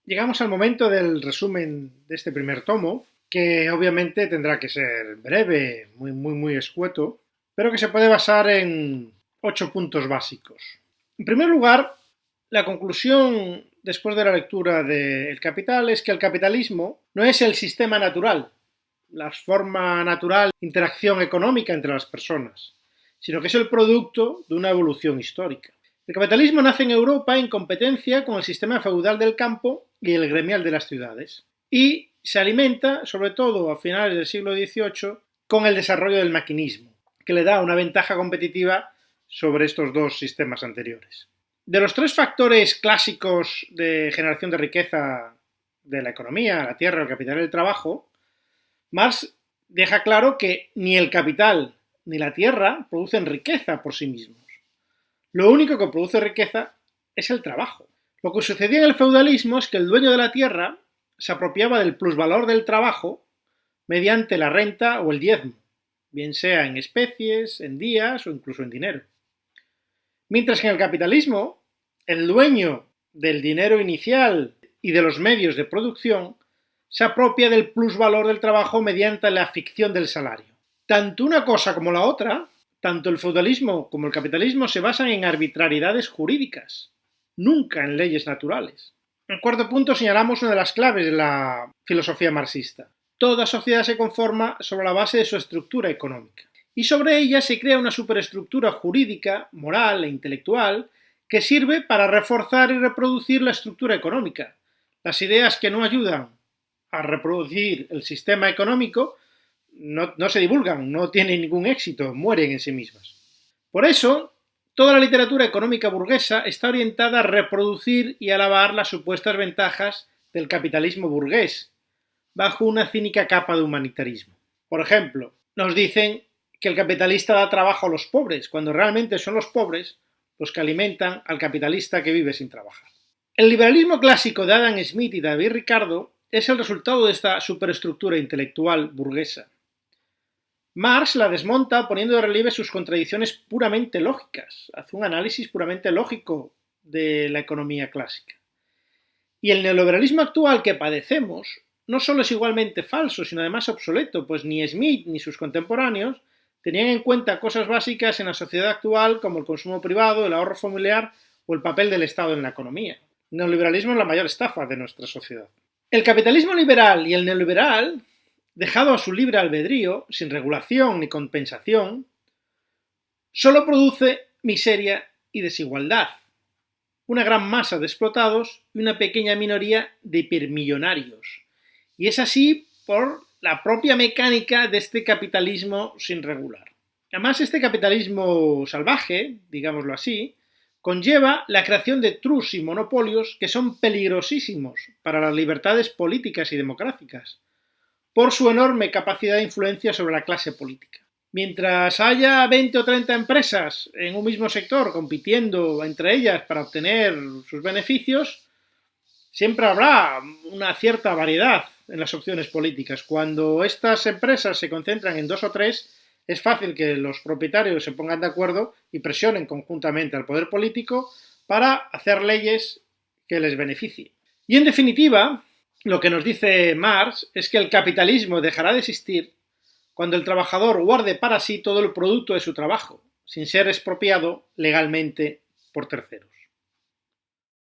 llegamos al momento del resumen de este primer tomo, que obviamente tendrá que ser breve, muy escueto, pero que se puede basar en 8 puntos básicos. En primer lugar, la conclusión después de la lectura de El Capital es que el capitalismo no es el sistema natural, la forma natural de interacción económica entre las personas, sino que es el producto de una evolución histórica. El capitalismo nace en Europa en competencia con el sistema feudal del campo y el gremial de las ciudades, y se alimenta, sobre todo a finales del siglo XVIII, con el desarrollo del maquinismo, que le da una ventaja competitiva sobre estos dos sistemas anteriores. De los tres factores clásicos de generación de riqueza de la economía, la tierra, el capital y el trabajo, Marx deja claro que ni el capital ni la tierra producen riqueza por sí mismos. Lo único que produce riqueza es el trabajo. Lo que sucedía en el feudalismo es que el dueño de la tierra se apropiaba del plusvalor del trabajo mediante la renta o el diezmo, bien sea en especies, en días o incluso en dinero. Mientras que en el capitalismo, el dueño del dinero inicial y de los medios de producción se apropia del plusvalor del trabajo mediante la ficción del salario. Tanto una cosa como la otra, tanto el feudalismo como el capitalismo se basan en arbitrariedades jurídicas, nunca en leyes naturales. En cuarto punto señalamos una de las claves de la filosofía marxista. Toda sociedad se conforma sobre la base de su estructura económica, y sobre ella se crea una superestructura jurídica, moral e intelectual que sirve para reforzar y reproducir la estructura económica. Las ideas que no ayudan a reproducir el sistema económico no se divulgan, no tienen ningún éxito, mueren en sí mismas. Por eso, toda la literatura económica burguesa está orientada a reproducir y alabar las supuestas ventajas del capitalismo burgués, bajo una cínica capa de humanitarismo. Por ejemplo, nos dicen que el capitalista da trabajo a los pobres, cuando realmente son los pobres los que alimentan al capitalista que vive sin trabajar. El liberalismo clásico de Adam Smith y David Ricardo es el resultado de esta superestructura intelectual burguesa. Marx la desmonta poniendo de relieve sus contradicciones puramente lógicas, hace un análisis puramente lógico de la economía clásica. Y el neoliberalismo actual que padecemos no solo es igualmente falso, sino además obsoleto, pues ni Smith ni sus contemporáneos tenían en cuenta cosas básicas en la sociedad actual como el consumo privado, el ahorro familiar o el papel del Estado en la economía. El neoliberalismo es la mayor estafa de nuestra sociedad. El capitalismo liberal y el neoliberal, dejado a su libre albedrío, sin regulación ni compensación, solo produce miseria y desigualdad, una gran masa de explotados y una pequeña minoría de hipermillonarios. Y es así por la propia mecánica de este capitalismo sin regular. Además, este capitalismo salvaje, digámoslo así, conlleva la creación de trusts y monopolios que son peligrosísimos para las libertades políticas y democráticas, por su enorme capacidad de influencia sobre la clase política. Mientras haya 20 o 30 empresas en un mismo sector compitiendo entre ellas para obtener sus beneficios, siempre habrá una cierta variedad en las opciones políticas. Cuando estas empresas se concentran en 2 o 3, es fácil que los propietarios se pongan de acuerdo y presionen conjuntamente al poder político para hacer leyes que les beneficien. Y en definitiva, lo que nos dice Marx es que el capitalismo dejará de existir cuando el trabajador guarde para sí todo el producto de su trabajo, sin ser expropiado legalmente por terceros.